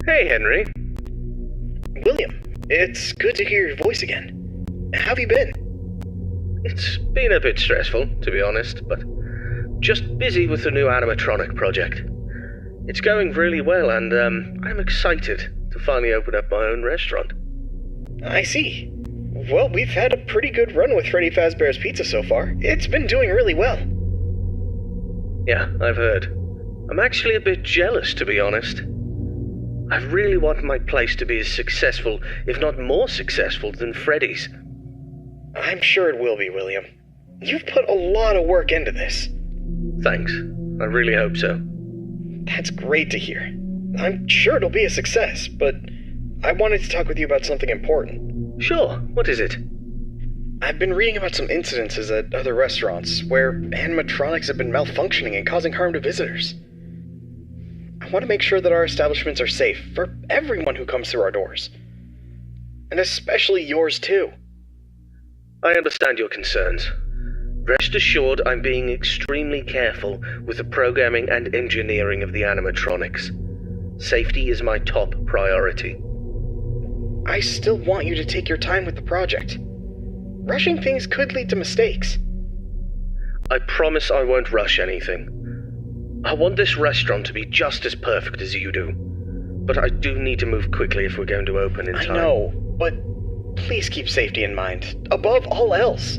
Hey, Henry. William, it's good to hear your voice again. How have you been? It's been a bit stressful, to be honest, but just busy with the new animatronic project. It's going really well, and I'm excited to finally open up my own restaurant. I see. Well, we've had a pretty good run with Freddy Fazbear's Pizza so far. It's been doing really well. Yeah, I've heard. I'm actually a bit jealous, to be honest. I really want my place to be as successful, if not more successful, than Freddy's. I'm sure it will be, William. You've put a lot of work into this. Thanks. I really hope so. That's great to hear. I'm sure it'll be a success, but I wanted to talk with you about something important. Sure. What is it? I've been reading about some incidences at other restaurants where animatronics have been malfunctioning and causing harm to visitors. I want to make sure that our establishments are safe for everyone who comes through our doors. And especially yours too. I understand your concerns. Rest assured I'm being extremely careful with the programming and engineering of the animatronics. Safety is my top priority. I still want you to take your time with the project. Rushing things could lead to mistakes. I promise I won't rush anything. I want this restaurant to be just as perfect as you do. But I do need to move quickly if we're going to open in time. I know, but please keep safety in mind, above all else.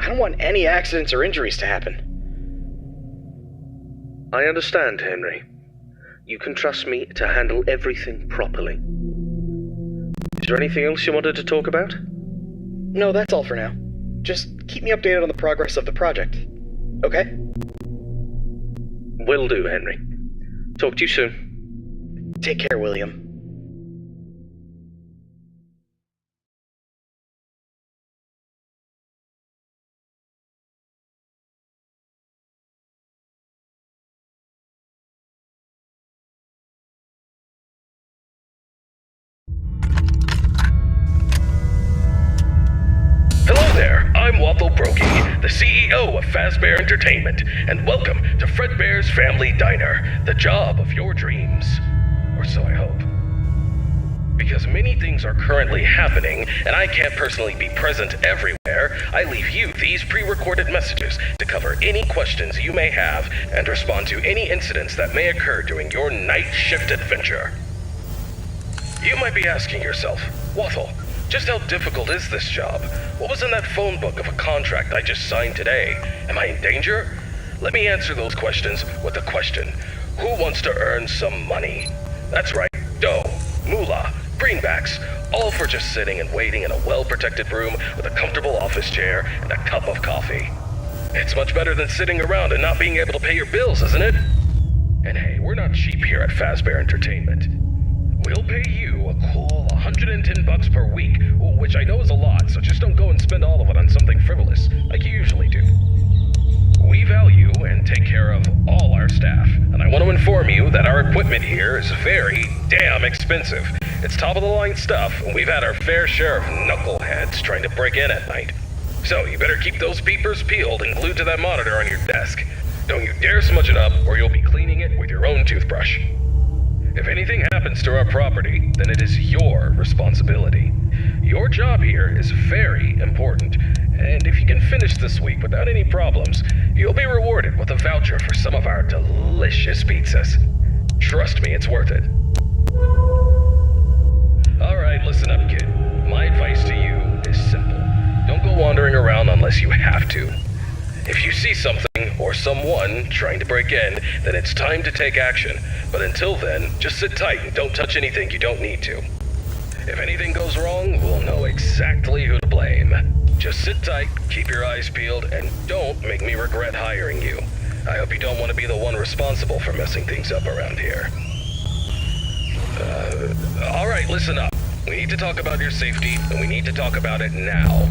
I don't want any accidents or injuries to happen. I understand, Henry. You can trust me to handle everything properly. Is there anything else you wanted to talk about? No, that's all for now. Just keep me updated on the progress of the project. Okay? Will do, Henry. Talk to you soon. Take care, William. I'm Waffle Brokey, the CEO of Fazbear Entertainment, and welcome to Fredbear's Family Diner, the job of your dreams. Or so I hope. Because many things are currently happening, and I can't personally be present everywhere, I leave you these pre-recorded messages to cover any questions you may have and respond to any incidents that may occur during your night shift adventure. You might be asking yourself, Waffle, just how difficult is this job? What was in that phone book of a contract I just signed today? Am I in danger? Let me answer those questions with a question. Who wants to earn some money? That's right, dough, moolah, greenbacks, all for just sitting and waiting in a well-protected room with a comfortable office chair and a cup of coffee. It's much better than sitting around and not being able to pay your bills, isn't it? And hey, we're not cheap here at Fazbear Entertainment. We'll pay you a cool $110 per week, which I know is a lot, so just don't go and spend all of it on something frivolous, like you usually do. We value and take care of all our staff, and I want to inform you that our equipment here is very damn expensive. It's top-of-the-line stuff, and we've had our fair share of knuckleheads trying to break in at night. So you better keep those peepers peeled and glued to that monitor on your desk. Don't you dare smudge it up, or you'll be cleaning it with your own toothbrush. If anything happens to our property, then it is your responsibility. Your job here is very important, and if you can finish this week without any problems, you'll be rewarded with a voucher for some of our delicious pizzas. Trust me, it's worth it. Alright, listen up, kid. My advice to you is simple. Don't go wandering around unless you have to. If you see something or someone trying to break in, then it's time to take action. But until then, just sit tight and don't touch anything you don't need to. If anything goes wrong, we'll know exactly who to blame. Just sit tight, keep your eyes peeled, and don't make me regret hiring you. I hope you don't want to be the one responsible for messing things up around here. Alright, listen up. We need to talk about your safety, and we need to talk about it now.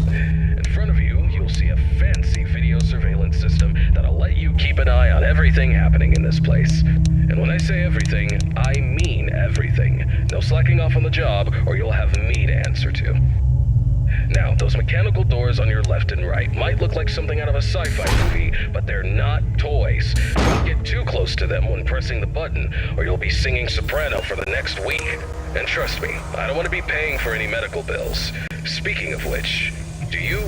In front of you, you'll see a fancy video surveillance system that'll let you keep an eye on everything happening in this place. And when I say everything, I mean everything. No slacking off on the job, or you'll have me to answer to. Now, those mechanical doors on your left and right might look like something out of a sci-fi movie, but they're not toys. Don't get too close to them when pressing the button, or you'll be singing soprano for the next week. And trust me, I don't want to be paying for any medical bills. Speaking of which, do you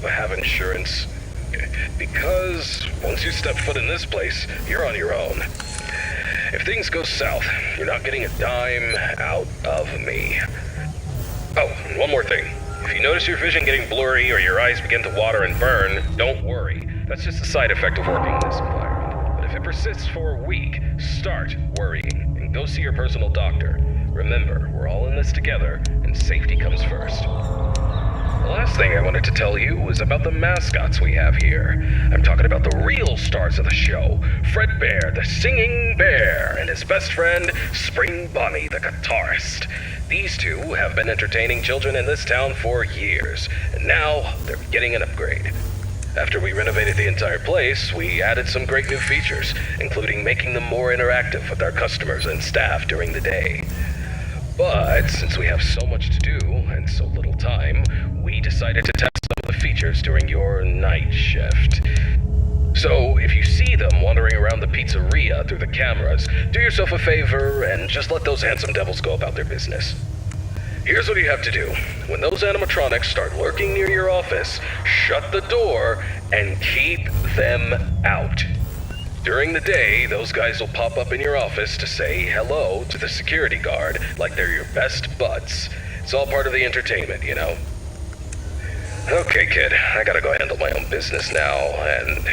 have insurance? Because once you step foot in this place, you're on your own. If things go south, you're not getting a dime out of me. Oh, and one more thing. If you notice your vision getting blurry or your eyes begin to water and burn, don't worry. That's just a side effect of working in this environment. But if it persists for a week, start worrying and go see your personal doctor. Remember, we're all in this together, and safety comes first. The last thing I wanted to tell you was about the mascots we have here. I'm talking about the real stars of the show, Fredbear, the singing bear, and his best friend, Spring Bonnie, the guitarist. These two have been entertaining children in this town for years, and now they're getting an upgrade. After we renovated the entire place, we added some great new features, including making them more interactive with our customers and staff during the day. But since we have so much to do and so little time, we decided to test some of the features during your night shift. So if you see them wandering around the pizzeria through the cameras, do yourself a favor and just let those handsome devils go about their business. Here's what you have to do. When those animatronics start lurking near your office, shut the door and keep them out. During the day, those guys will pop up in your office to say hello to the security guard like they're your best buds. It's all part of the entertainment, you know? Okay, kid, I gotta go handle my own business now, and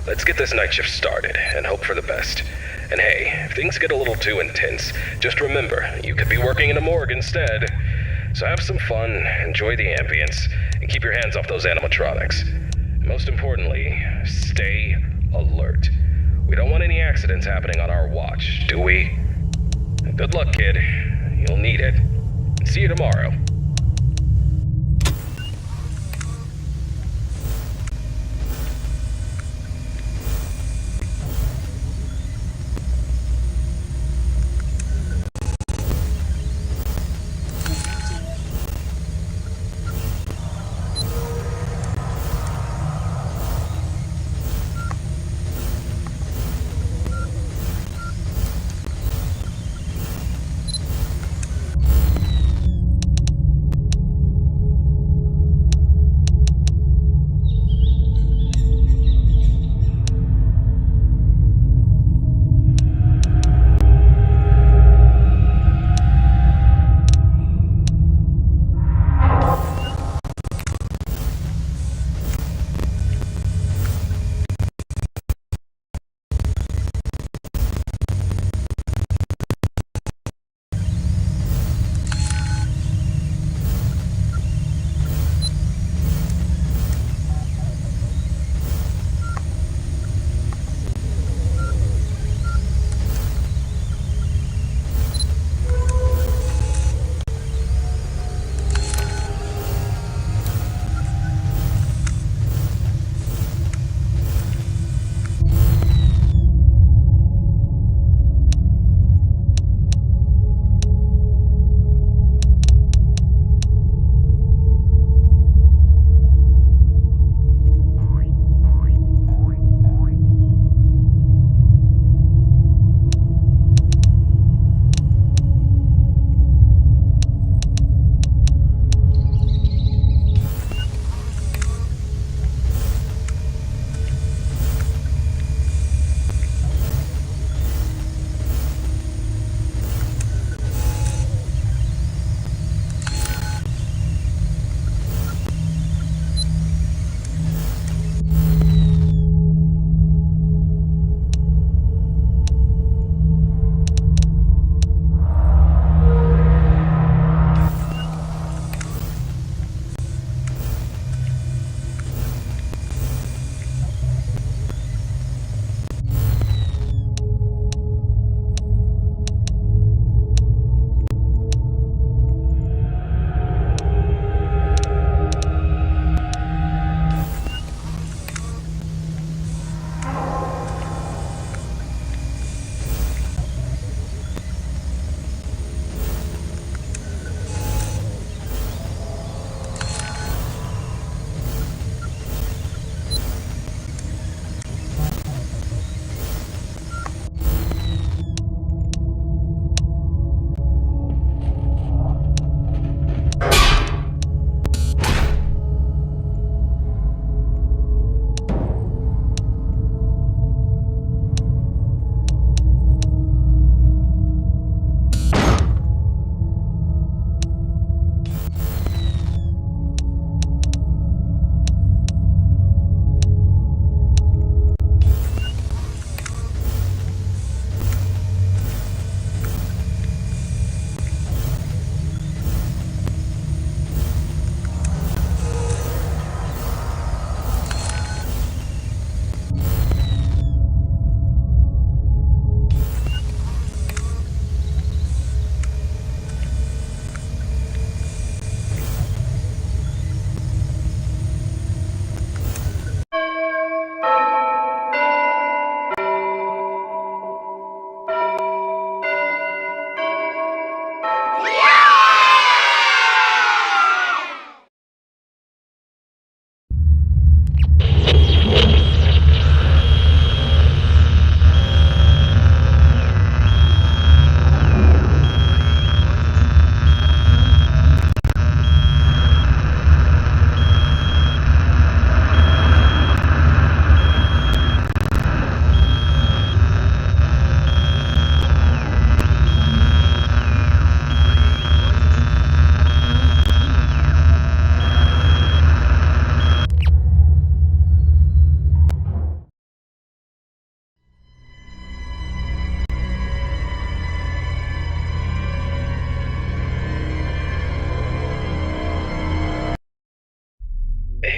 let's get this night shift started and hope for the best. And hey, if things get a little too intense, just remember, you could be working in a morgue instead. So have some fun, enjoy the ambience, and keep your hands off those animatronics. And most importantly, stay alert. We don't want any accidents happening on our watch, do we? Good luck, kid. You'll need it. See you tomorrow.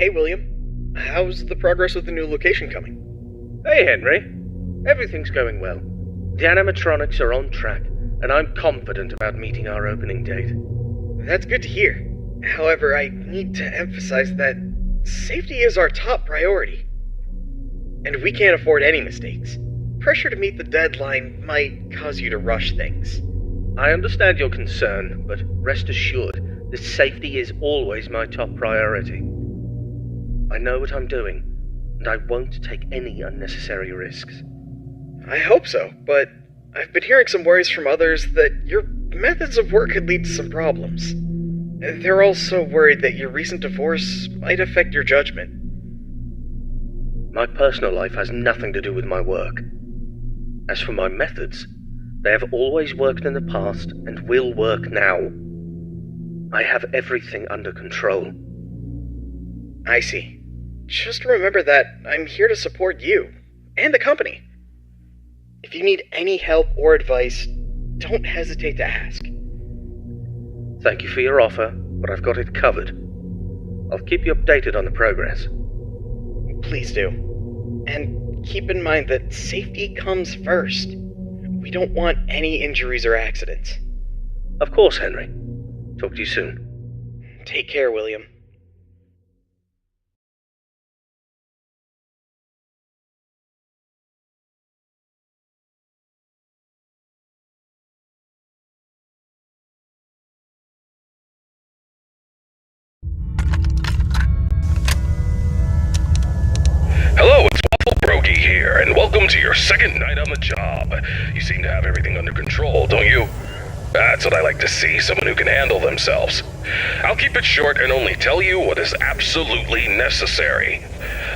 Hey, William. How's the progress with the new location coming? Hey, Henry. Everything's going well. The animatronics are on track, and I'm confident about meeting our opening date. That's good to hear. However, I need to emphasize that safety is our top priority. And we can't afford any mistakes. Pressure to meet the deadline might cause you to rush things. I understand your concern, but rest assured, the safety is always my top priority. I know what I'm doing, and I won't take any unnecessary risks. I hope so, but I've been hearing some worries from others that your methods of work could lead to some problems. They're also worried that your recent divorce might affect your judgment. My personal life has nothing to do with my work. As for my methods, they have always worked in the past and will work now. I have everything under control. I see. Just remember that I'm here to support you and the company. If you need any help or advice, don't hesitate to ask. Thank you for your offer, but I've got it covered. I'll keep you updated on the progress. Please do. And keep in mind that safety comes first. We don't want any injuries or accidents. Of course, Henry. Talk to you soon. Take care, William. Hello, it's Waffle Brokey here, and welcome to your second night on the job. You seem to have everything under control, don't you? That's what I like to see, someone who can handle themselves. I'll keep it short and only tell you what is absolutely necessary.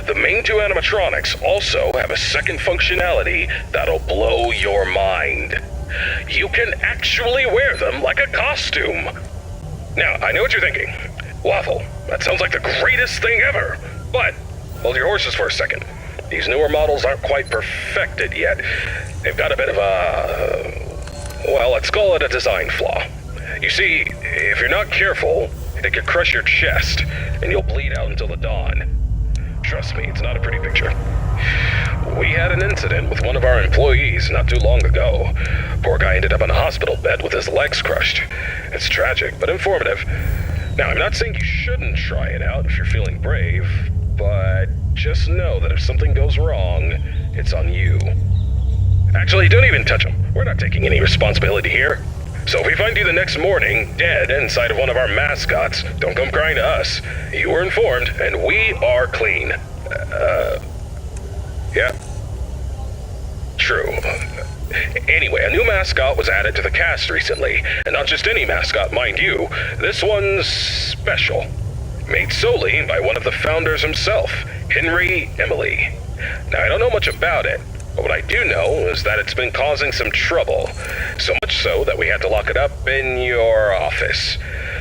The main two animatronics also have a second functionality that'll blow your mind. You can actually wear them like a costume. Now, I know what you're thinking. Waffle, that sounds like the greatest thing ever. But hold your horses for a second. These newer models aren't quite perfected yet. They've got a bit of well, let's call it a design flaw. You see, if you're not careful, it could crush your chest, and you'll bleed out until the dawn. Trust me, it's not a pretty picture. We had an incident with one of our employees not too long ago. Poor guy ended up in a hospital bed with his legs crushed. It's tragic, but informative. Now, I'm not saying you shouldn't try it out if you're feeling brave, but just know that if something goes wrong, it's on you. Actually, don't even touch him. We're not taking any responsibility here. So if we find you the next morning, dead inside of one of our mascots, don't come crying to us. You were informed, and we are clean. Yeah. True. Anyway, a new mascot was added to the cast recently, and not just any mascot, mind you. This one's special. Made solely by one of the founders himself, Henry Emily. Now, I don't know much about it, but what I do know is that it's been causing some trouble. So much so that we had to lock it up in your office.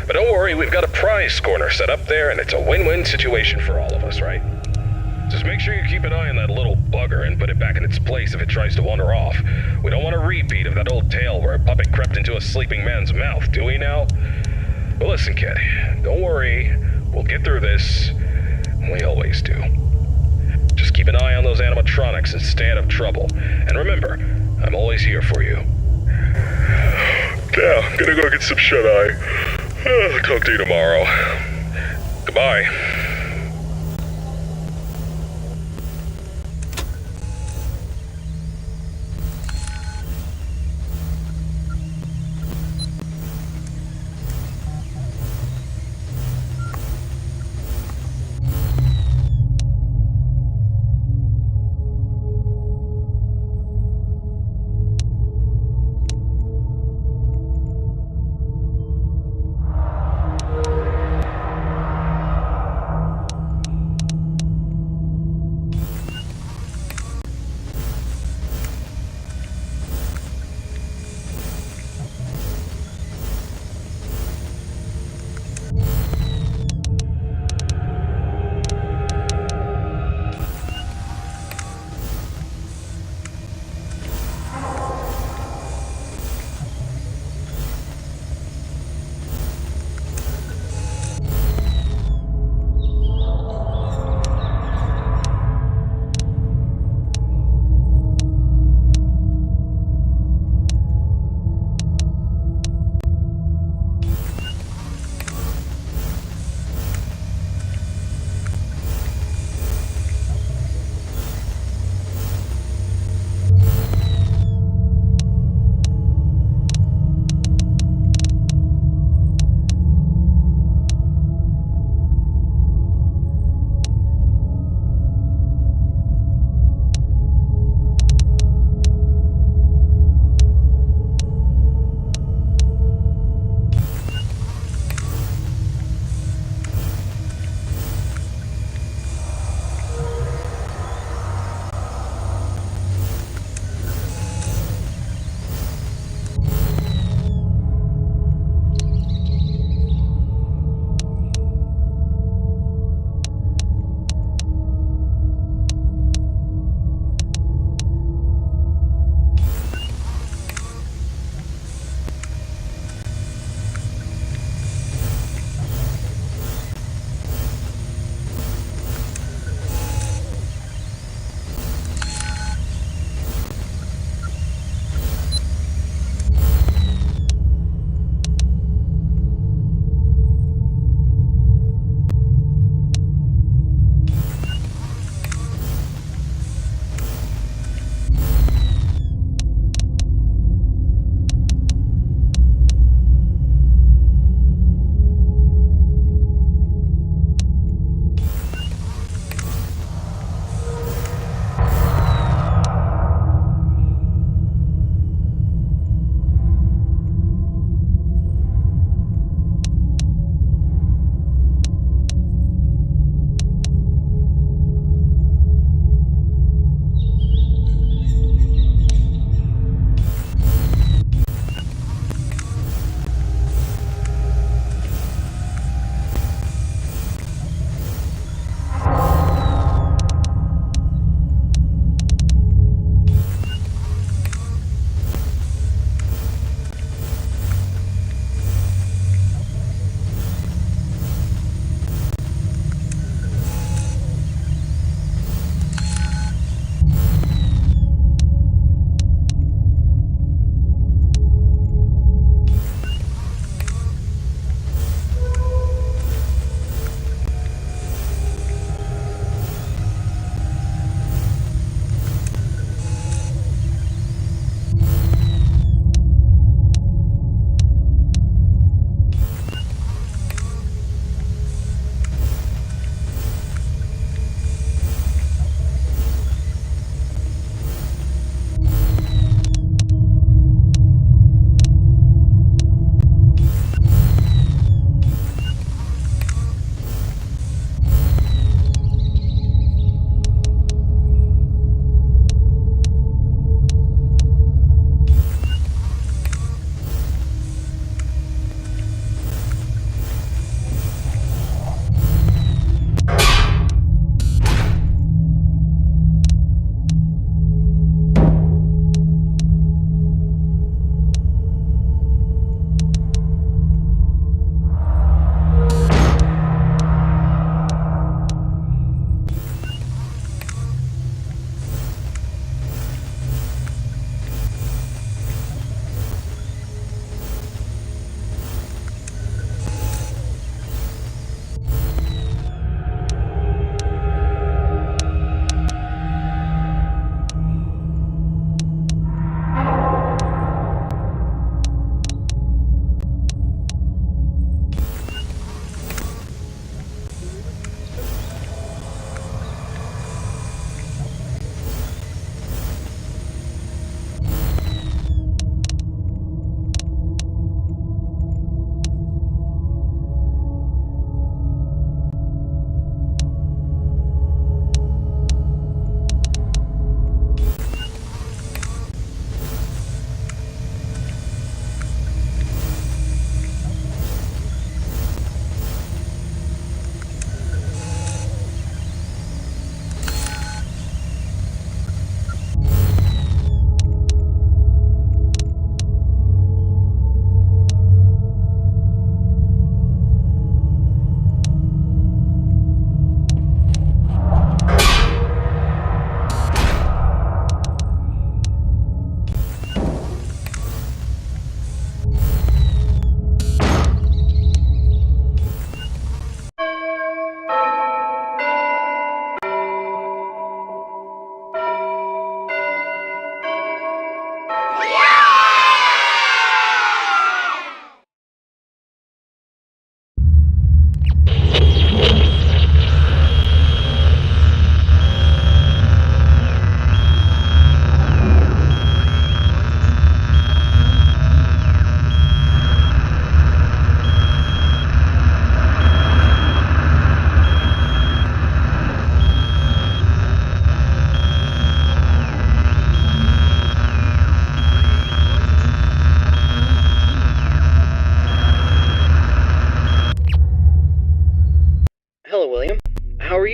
But don't worry, we've got a prize corner set up there, and it's a win-win situation for all of us, right? Just make sure you keep an eye on that little bugger and put it back in its place if it tries to wander off. We don't want a repeat of that old tale where a puppet crept into a sleeping man's mouth, do we now? But listen, kid, don't worry. We'll get through this. We always do. Just keep an eye on those animatronics and stay out of trouble. And remember, I'm always here for you. Now, I'm gonna go get some shut-eye. Talk to you tomorrow. Goodbye.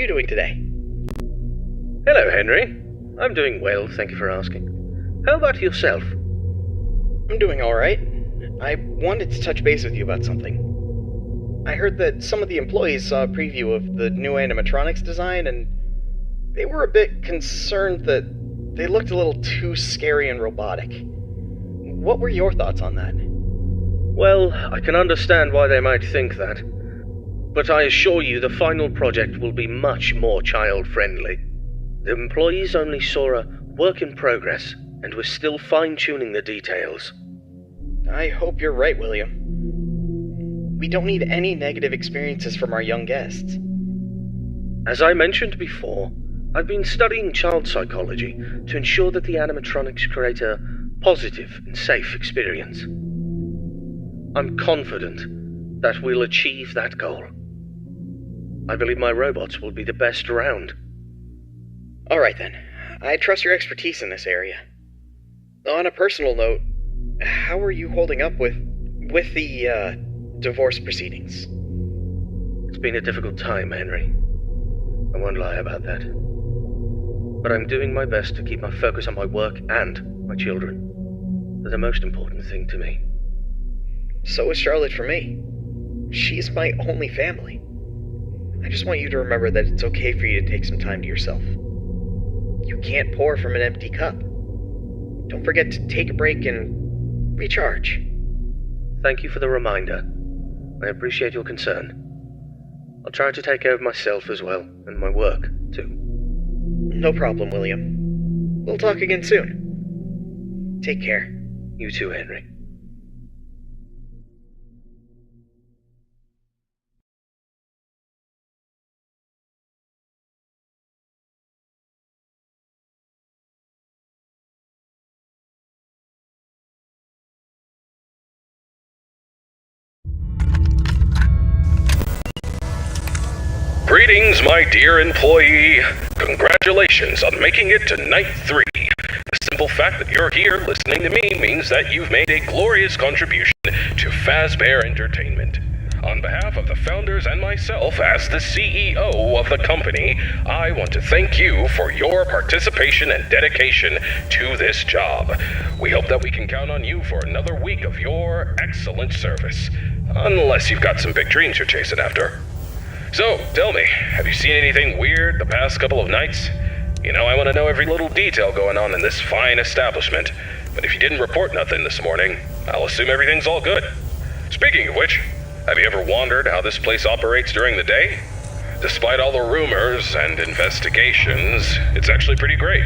you doing today? Hello, Henry. I'm doing well, thank you for asking. How about yourself? I'm doing alright. I wanted to touch base with you about something. I heard that some of the employees saw a preview of the new animatronics design, and they were a bit concerned that they looked a little too scary and robotic. What were your thoughts on that? Well, I can understand why they might think that. But I assure you the final project will be much more child-friendly. The employees only saw a work in progress, and we're still fine-tuning the details. I hope you're right, William. We don't need any negative experiences from our young guests. As I mentioned before, I've been studying child psychology to ensure that the animatronics create a positive and safe experience. I'm confident that we'll achieve that goal. I believe my robots will be the best around. Alright then. I trust your expertise in this area. On a personal note, how are you holding up with the divorce proceedings? It's been a difficult time, Henry. I won't lie about that. But I'm doing my best to keep my focus on my work and my children. They're the most important thing to me. So is Charlotte for me. She's my only family. I just want you to remember that it's okay for you to take some time to yourself. You can't pour from an empty cup. Don't forget to take a break and recharge. Thank you for the reminder. I appreciate your concern. I'll try to take care of myself as well, and my work, too. No problem, William. We'll talk again soon. Take care. You too, Henry. Greetings, my dear employee. Congratulations on making it to night 3. The simple fact that you're here listening to me means that you've made a glorious contribution to Fazbear Entertainment. On behalf of the founders and myself as the CEO of the company, I want to thank you for your participation and dedication to this job. We hope that we can count on you for another week of your excellent service. Unless you've got some big dreams you're chasing after. So, tell me, have you seen anything weird the past couple of nights? You know, I want to know every little detail going on in this fine establishment. But if you didn't report nothing this morning, I'll assume everything's all good. Speaking of which, have you ever wondered how this place operates during the day? Despite all the rumors and investigations, it's actually pretty great.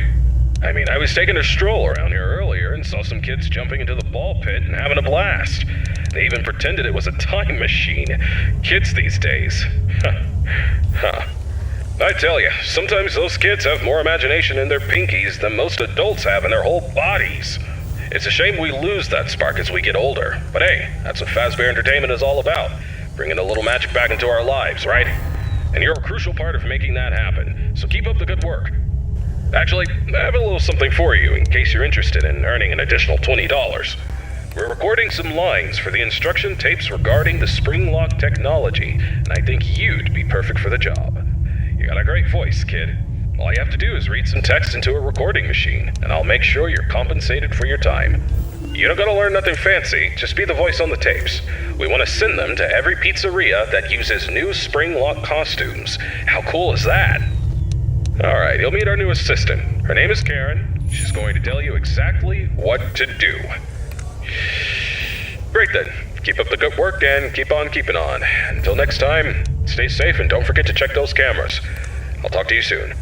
I mean, I was taking a stroll around here earlier and saw some kids jumping into the ball pit and having a blast. They even pretended it was a time machine. Kids these days. I tell you, sometimes those kids have more imagination in their pinkies than most adults have in their whole bodies. It's a shame we lose that spark as we get older. But hey, that's what Fazbear Entertainment is all about. Bringing a little magic back into our lives, right? And you're a crucial part of making that happen. So keep up the good work. Actually, I have a little something for you in case you're interested in earning an additional $20. We're recording some lines for the instruction tapes regarding the spring lock technology, and I think you'd be perfect for the job. You got a great voice, kid. All you have to do is read some text into a recording machine, and I'll make sure you're compensated for your time. You don't gotta learn nothing fancy, just be the voice on the tapes. We want to send them to every pizzeria that uses new spring lock costumes. How cool is that? Alright, you'll meet our new assistant. Her name is Karen. She's going to tell you exactly what to do. Great then. Keep up the good work and keep on keeping on. Until next time, stay safe and don't forget to check those cameras. I'll talk to you soon.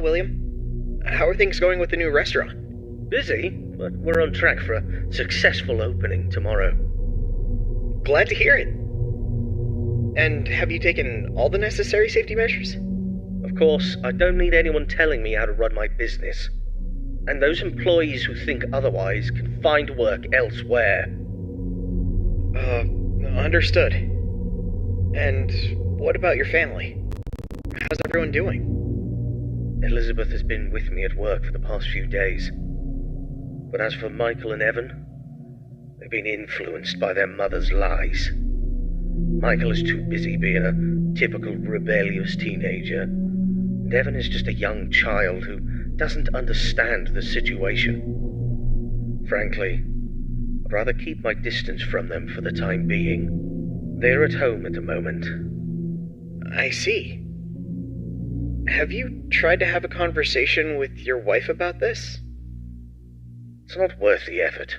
William. How are things going with the new restaurant? Busy, but we're on track for a successful opening tomorrow. Glad to hear it. And have you taken all the necessary safety measures? Of course, I don't need anyone telling me how to run my business. And those employees who think otherwise can find work elsewhere. Understood. And what about your family? How's everyone doing? Elizabeth has been with me at work for the past few days. But as for Michael and Evan, they've been influenced by their mother's lies. Michael is too busy being a typical rebellious teenager, and Evan is just a young child who doesn't understand the situation. Frankly, I'd rather keep my distance from them for the time being. They're at home at the moment. I see. Have you tried to have a conversation with your wife about this? It's not worth the effort.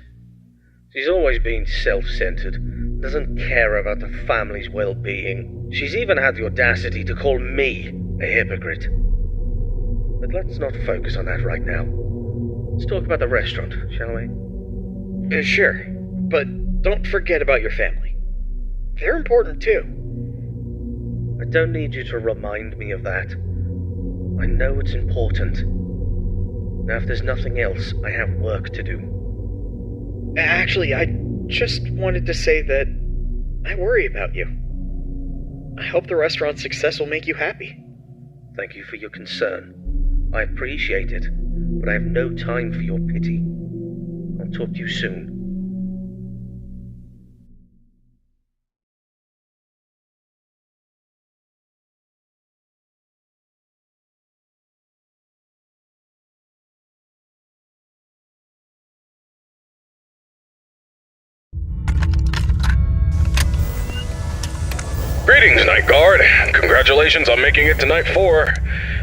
She's always been self-centered, doesn't care about the family's well-being. She's even had the audacity to call me a hypocrite. But let's not focus on that right now. Let's talk about the restaurant, shall we? Sure, but don't forget about your family. They're important too. I don't need you to remind me of that. I know it's important. Now, if there's nothing else, I have work to do. Actually, I just wanted to say that I worry about you. I hope the restaurant's success will make you happy. Thank you for your concern. I appreciate it, but I have no time for your pity. I'll talk to you soon. Greetings, Night Guard. Congratulations on making it to Night 4.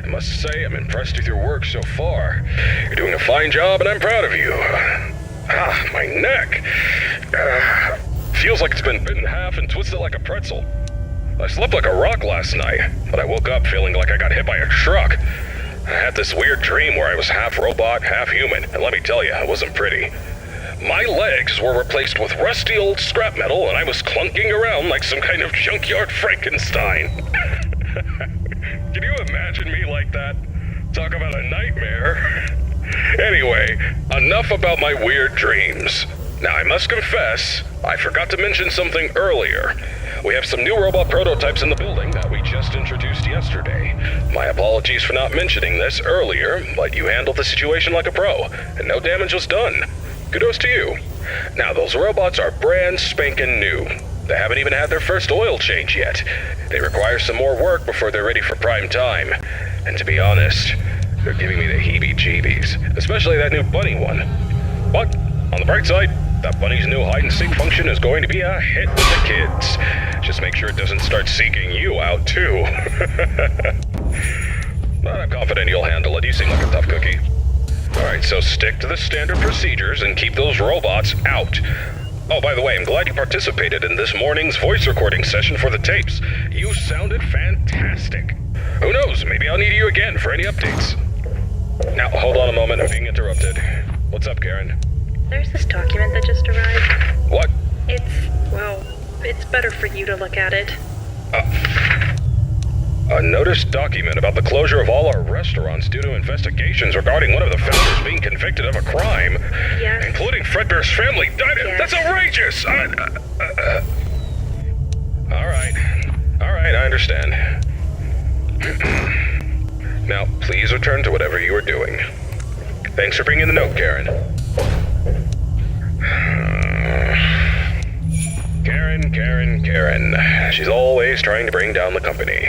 I must say, I'm impressed with your work so far. You're doing a fine job, and I'm proud of you. My neck. Feels like it's been bitten in half and twisted like a pretzel. I slept like a rock last night, but I woke up feeling like I got hit by a truck. I had this weird dream where I was half robot, half human, and let me tell you, it wasn't pretty. My legs were replaced with rusty old scrap metal, and I was clunking around like some kind of junkyard Frankenstein. Can you imagine me like that? Talk about a nightmare. Anyway, enough about my weird dreams. Now, I must confess, I forgot to mention something earlier. We have some new robot prototypes in the building that we just introduced yesterday. My apologies for not mentioning this earlier, but you handled the situation like a pro, and no damage was done. Kudos to you. Now, those robots are brand spanking new. They haven't even had their first oil change yet. They require some more work before they're ready for prime time. And to be honest, they're giving me the heebie-jeebies, especially that new bunny one. But, on the bright side, that bunny's new hide-and-seek function is going to be a hit with the kids. Just make sure it doesn't start seeking you out, too. But I'm confident you'll handle it. You seem like a tough cookie. Alright, so stick to the standard procedures and keep those robots out. Oh, by the way, I'm glad you participated in this morning's voice recording session for the tapes. You sounded fantastic. Who knows, maybe I'll need you again for any updates. Now, hold on a moment, I'm being interrupted. What's up, Karen? There's this document that just arrived. What? It's better for you to look at it. A notice document about the closure of all our restaurants due to investigations regarding one of the founders being convicted of a crime. Yes. Including Fredbear's family. Yes. That's outrageous! Alright, I understand. Now, please return to whatever you are doing. Thanks for bringing the note, Karen. Karen. She's always trying to bring down the company.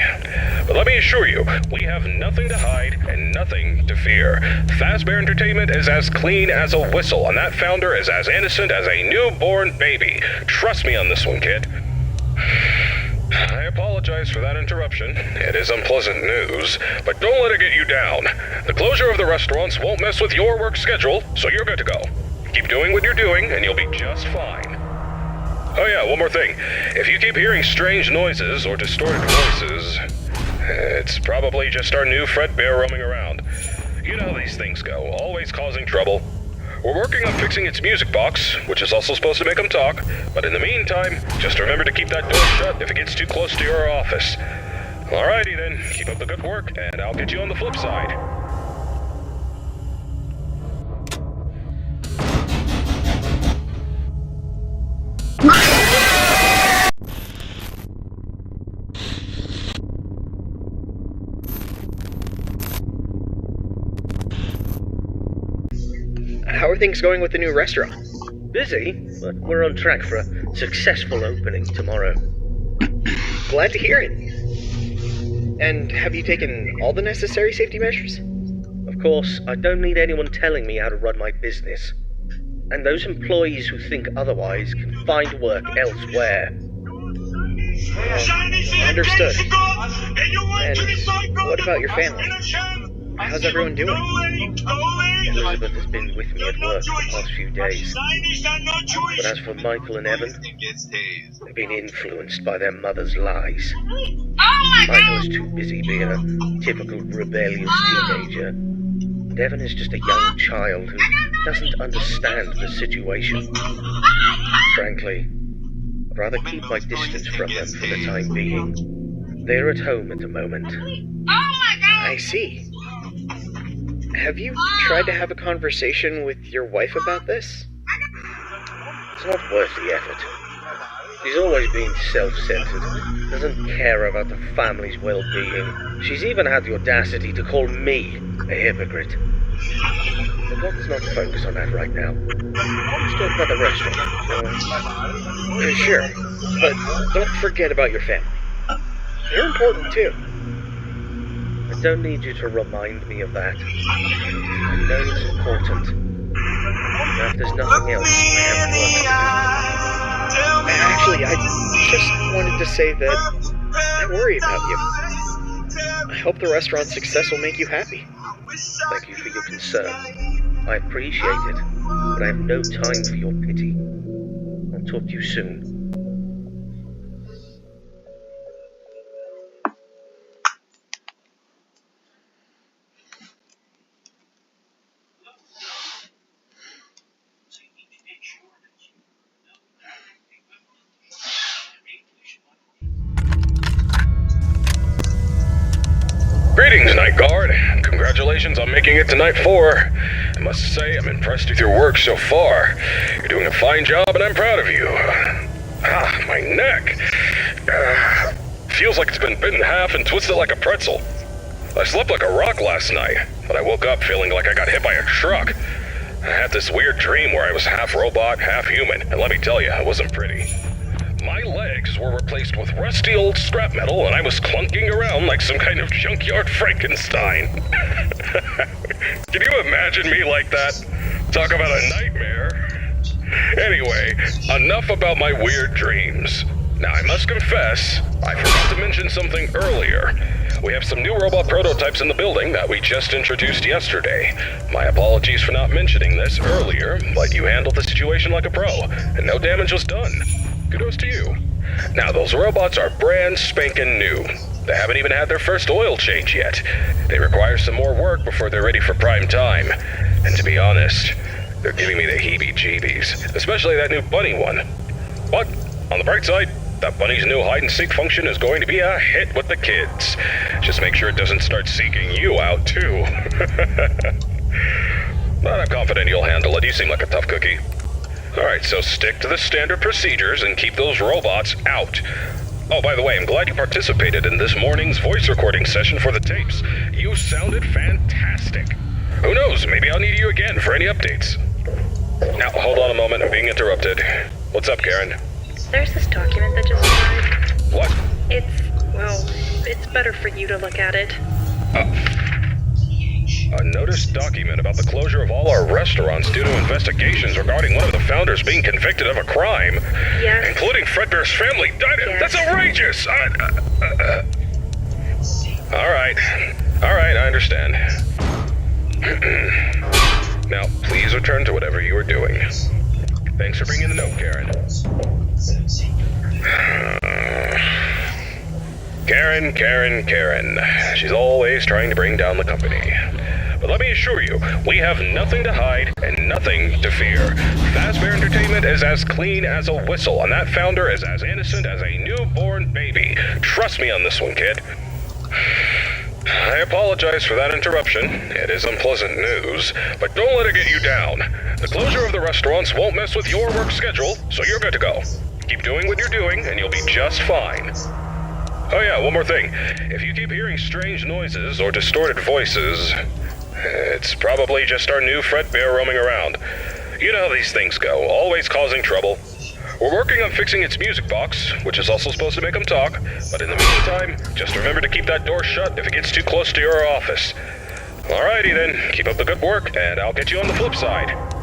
But let me assure you, we have nothing to hide and nothing to fear. Fazbear Entertainment is as clean as a whistle, and that founder is as innocent as a newborn baby. Trust me on this one, kid. I apologize for that interruption. It is unpleasant news, but don't let it get you down. The closure of the restaurants won't mess with your work schedule, so you're good to go. Keep doing what you're doing, and you'll be just fine. Oh yeah, one more thing. If you keep hearing strange noises or distorted voices, it's probably just our new Fredbear roaming around. You know how these things go, always causing trouble. We're working on fixing its music box, which is also supposed to make them talk, but in the meantime, just remember to keep that door shut if it gets too close to your office. Alrighty then, keep up the good work, and I'll get you on the flip side. How are things going with the new restaurant? Busy, but we're on track for a successful opening tomorrow. Glad to hear it. And have you taken all the necessary safety measures? Of course, I don't need anyone telling me how to run my business. And those employees who think otherwise can find work elsewhere. Understood. And what about your family? How's everyone doing? Elizabeth has been with me at work for the past few days. But as for Michael and Evan, they've been influenced by their mother's lies. Michael is too busy being a typical rebellious teenager. And Evan is just a young child who doesn't understand the situation. Frankly, I'd rather keep my distance from them for the time being. They're at home at the moment. I see. Have you tried to have a conversation with your wife about this? It's not worth the effort. She's always been self-centered, doesn't care about the family's well-being. She's even had the audacity to call me a hypocrite. But let's not focus on that right now. Let's talk about the restaurant, shall we? Sure, but don't forget about your family. They're important too. I don't need you to remind me of that. I know it's important. Now, if there's nothing else, I have work to do. Actually, I just wanted to say that I worry about you. I hope the restaurant's success will make you happy. Thank you for your concern. I appreciate it, but I have no time for your pity. I'll talk to you soon. Greetings, Night Guard. Congratulations on making it to Night 4. I must say, I'm impressed with your work so far. You're doing a fine job, and I'm proud of you. My neck. Feels like it's been bitten in half and twisted like a pretzel. I slept like a rock last night, but I woke up feeling like I got hit by a truck. I had this weird dream where I was half robot, half human, and let me tell you, it wasn't pretty. My legs were replaced with rusty old scrap metal, and I was clunking around like some kind of junkyard Frankenstein. Can you imagine me like that? Talk about a nightmare. Anyway, enough about my weird dreams. Now, I must confess, I forgot to mention something earlier. We have some new robot prototypes in the building that we just introduced yesterday. My apologies for not mentioning this earlier, but you handled the situation like a pro, and no damage was done. Kudos to you. Now, those robots are brand spanking new. They haven't even had their first oil change yet. They require some more work before they're ready for prime time. And to be honest, they're giving me the heebie-jeebies, especially that new bunny one. But, on the bright side, that bunny's new hide-and-seek function is going to be a hit with the kids. Just make sure it doesn't start seeking you out, too. But I'm confident you'll handle it. You seem like a tough cookie. Alright, so stick to the standard procedures and keep those robots out. Oh, by the way, I'm glad you participated in this morning's voice recording session for the tapes. You sounded fantastic. Who knows, maybe I'll need you again for any updates. Now, hold on a moment, I'm being interrupted. What's up, Karen? There's this document that just arrived. What? It's better for you to look at it. A notice document about the closure of all our restaurants due to investigations regarding one of the founders being convicted of a crime. Yes. Including Fredbear's family. Yes. That's outrageous! Alright, I understand. Now, please return to whatever you are doing. Thanks for bringing the note, Karen. Karen. She's always trying to bring down the company. but let me assure you, we have nothing to hide and nothing to fear. Fazbear Entertainment is as clean as a whistle, and that founder is as innocent as a newborn baby. Trust me on this one, kid. I apologize for that interruption. It is unpleasant news, but don't let it get you down. The closure of the restaurants won't mess with your work schedule, so you're good to go. Keep doing what you're doing, and you'll be just fine. Oh yeah, one more thing. If you keep hearing strange noises or distorted voices, it's probably just our new Fredbear roaming around. You know how these things go, always causing trouble. We're working on fixing its music box, which is also supposed to make them talk, but in the meantime, just remember to keep that door shut if it gets too close to your office. Alrighty then, keep up the good work, and I'll get you on the flip side.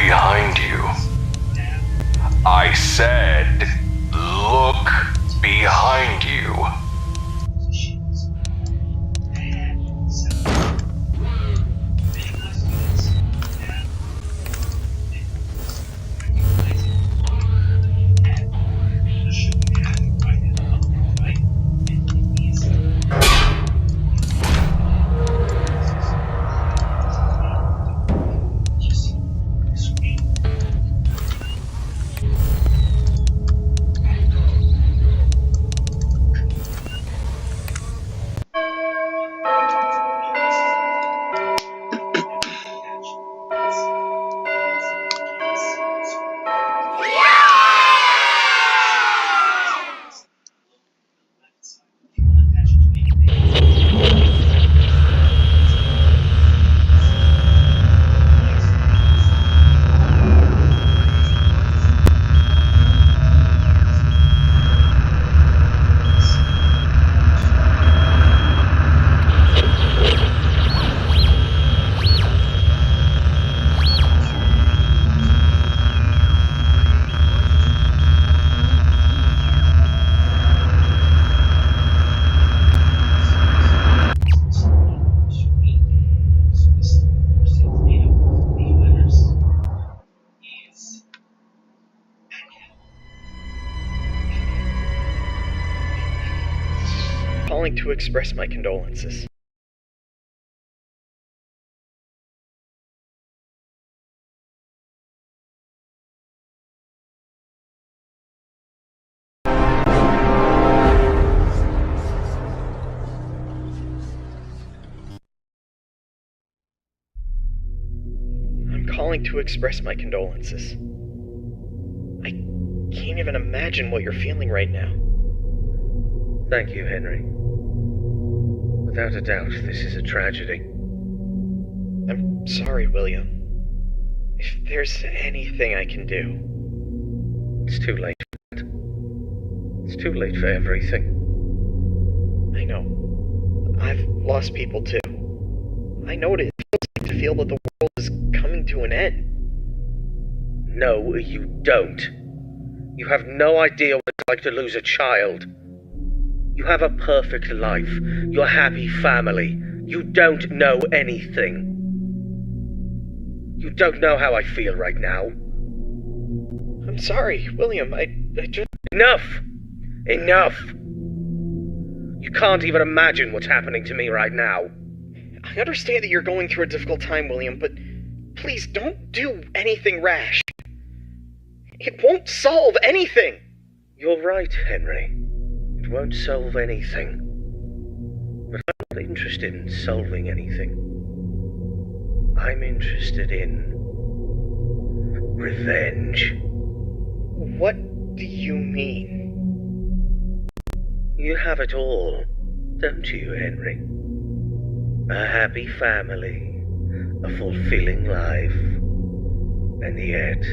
behind you. I said, look behind you. Calling to express my condolences. I'm calling to express my condolences. I can't even imagine what you're feeling right now. Thank you, Henry. Without a doubt, this is a tragedy. I'm sorry, William. If there's anything I can do... It's too late for that. It's too late for everything. I know. I've lost people too. I know what it feels like to feel that the world is coming to an end. No, you don't. You have no idea what it's like to lose a child. You have a perfect life. Your happy family. You don't know anything. You don't know how I feel right now. I'm sorry, William. I just... Enough! Enough! You can't even imagine what's happening to me right now. I understand that you're going through a difficult time, William, but please don't do anything rash. It won't solve anything. You're right, Henry. It won't solve anything. But I'm not interested in solving anything. I'm interested in... revenge. What do you mean? You have it all, don't you, Henry? A happy family, a fulfilling life, and yet,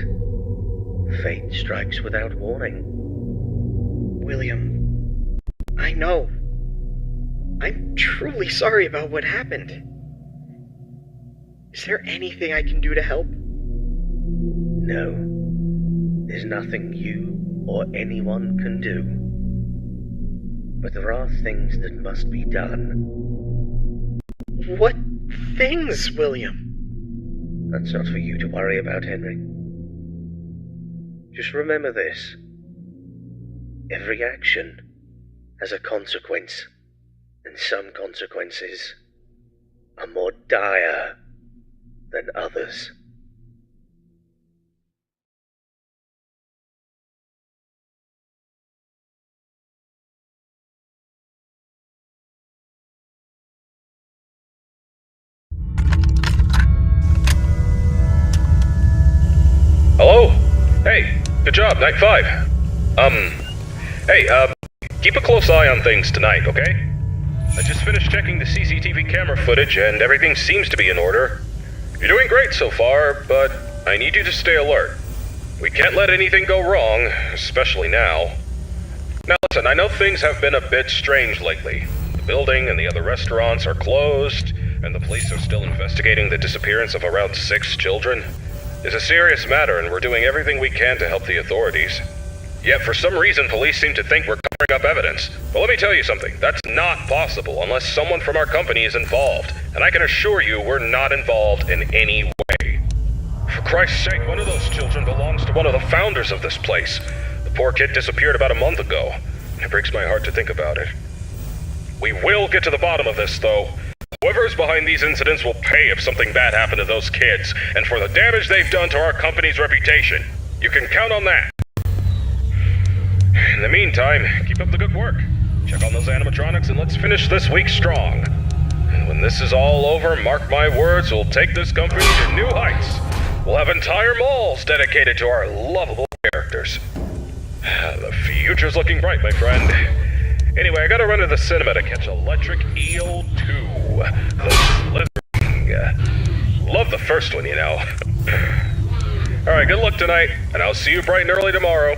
fate strikes without warning. William, I know. I'm truly sorry about what happened. Is there anything I can do to help? No. There's nothing you or anyone can do. But there are things that must be done. What things, William? That's not for you to worry about, Henry. Just remember this. Every action has a consequence, and some consequences are more dire than others. Hello? Hey, good job, Night 5. Keep a close eye on things tonight, okay? I just finished checking the CCTV camera footage and everything seems to be in order. You're doing great so far, but I need you to stay alert. We can't let anything go wrong, especially now. Now listen, I know things have been a bit strange lately. The building and the other restaurants are closed, and the police are still investigating the disappearance of around 6 children. is a serious matter, and we're doing everything we can to help the authorities. Yet for some reason, police seem to think we're covering up evidence. But let me tell you something, that's not possible unless someone from our company is involved. And I can assure you we're not involved in any way. For Christ's sake, one of those children belongs to one of the founders of this place. The poor kid disappeared about a month ago. It breaks my heart to think about it. We will get to the bottom of this, though. Whoever's behind these incidents will pay if something bad happened to those kids, and for the damage they've done to our company's reputation. You can count on that. In the meantime, keep up the good work. Check on those animatronics and let's finish this week strong. And when this is all over, mark my words, we'll take this company to new heights. We'll have entire malls dedicated to our lovable characters. The future's looking bright, my friend. Anyway, I gotta run to the cinema to catch Electric Eel 2. The Slithering. Love the first one, you know. Alright, good luck tonight, and I'll see you bright and early tomorrow.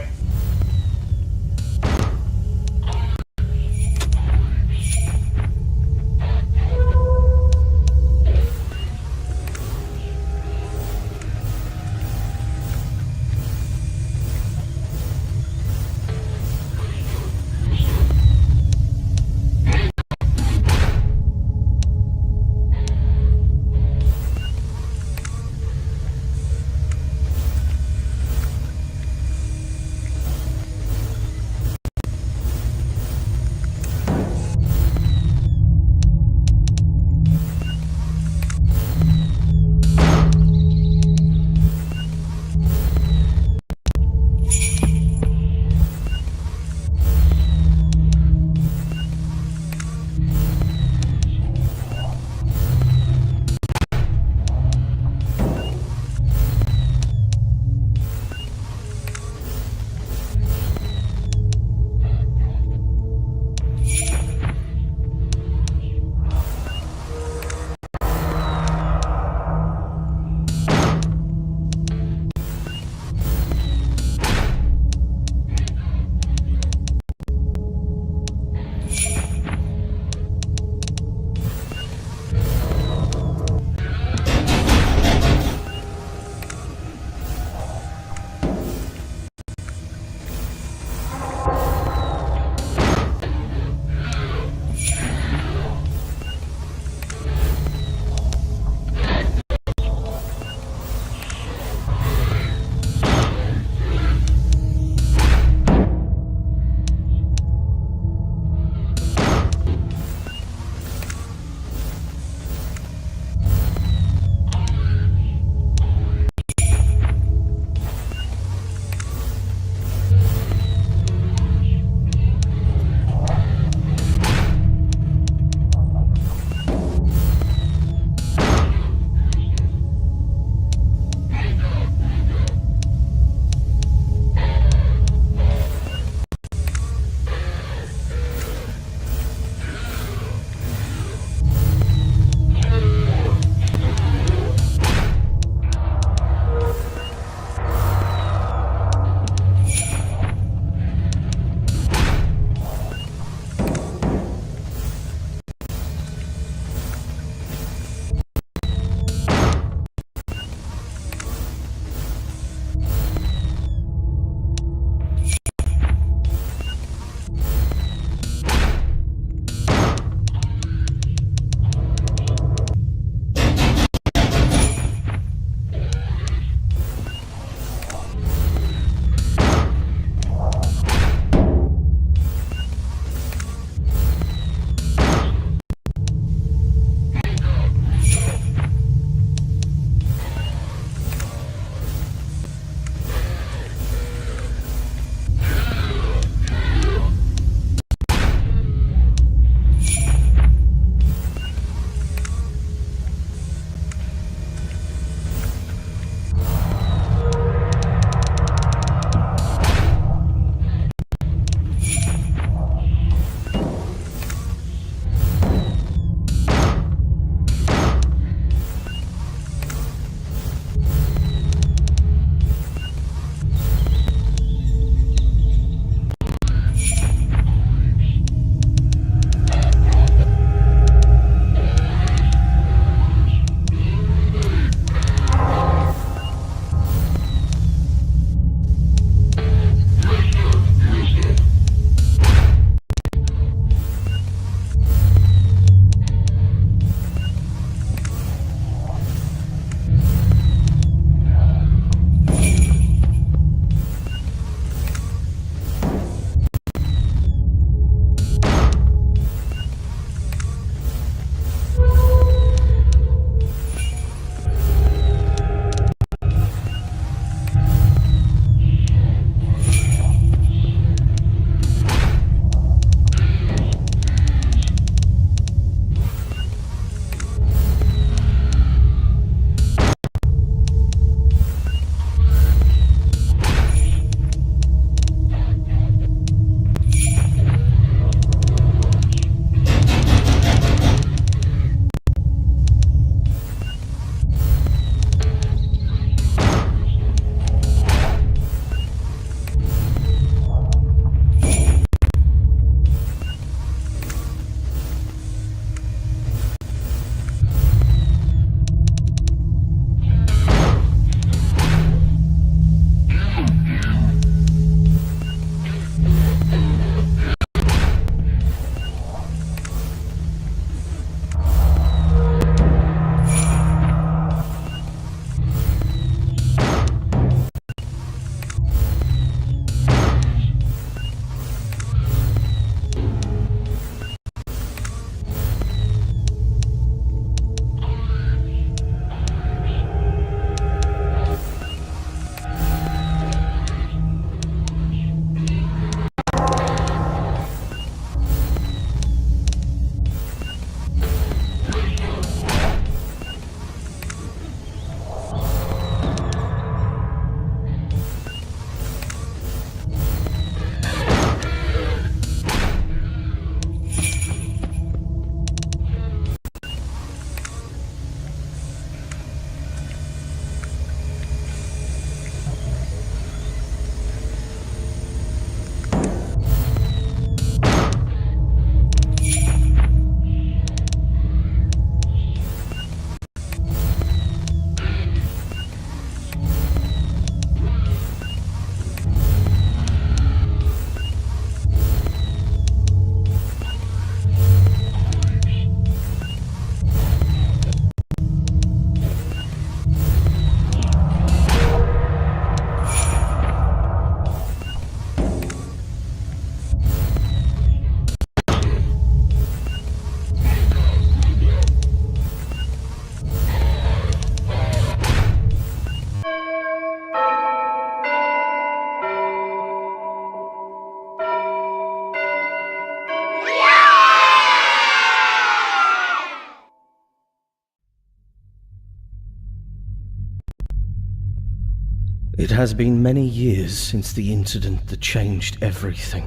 has been many years since the incident that changed everything.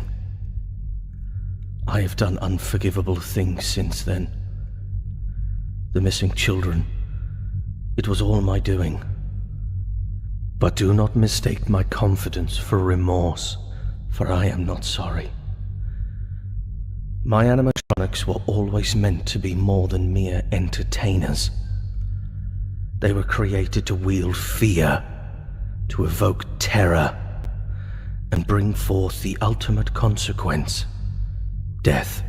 I have done unforgivable things since then. The missing children, it was all my doing. But do not mistake my confidence for remorse, for I am not sorry. My animatronics were always meant to be more than mere entertainers. They were created to wield fear, to evoke terror, and bring forth the ultimate consequence, death.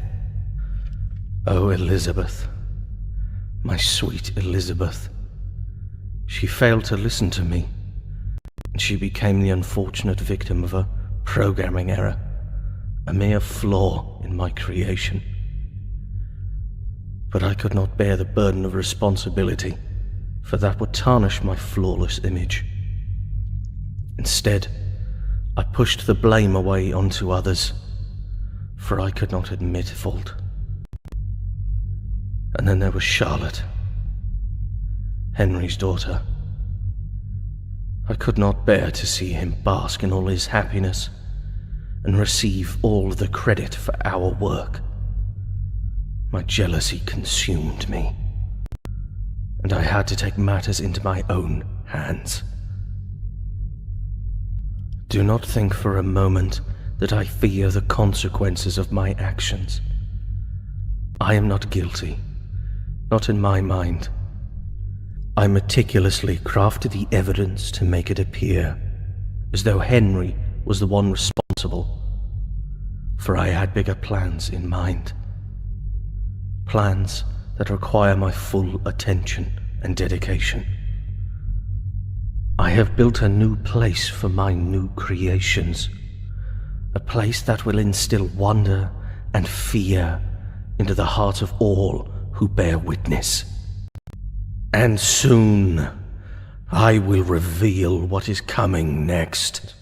Oh, Elizabeth, my sweet Elizabeth. She failed to listen to me, and she became the unfortunate victim of a programming error, a mere flaw in my creation. But I could not bear the burden of responsibility, for that would tarnish my flawless image. Instead, I pushed the blame away onto others, for I could not admit fault. And then there was Charlotte, Henry's daughter. I could not bear to see him bask in all his happiness and receive all the credit for our work. My jealousy consumed me, and I had to take matters into my own hands. Do not think for a moment that I fear the consequences of my actions. I am not guilty, not in my mind. I meticulously crafted the evidence to make it appear as though Henry was the one responsible, for I had bigger plans in mind. Plans that require my full attention and dedication. I have built a new place for my new creations, a place that will instill wonder and fear into the heart of all who bear witness. And soon, I will reveal what is coming next.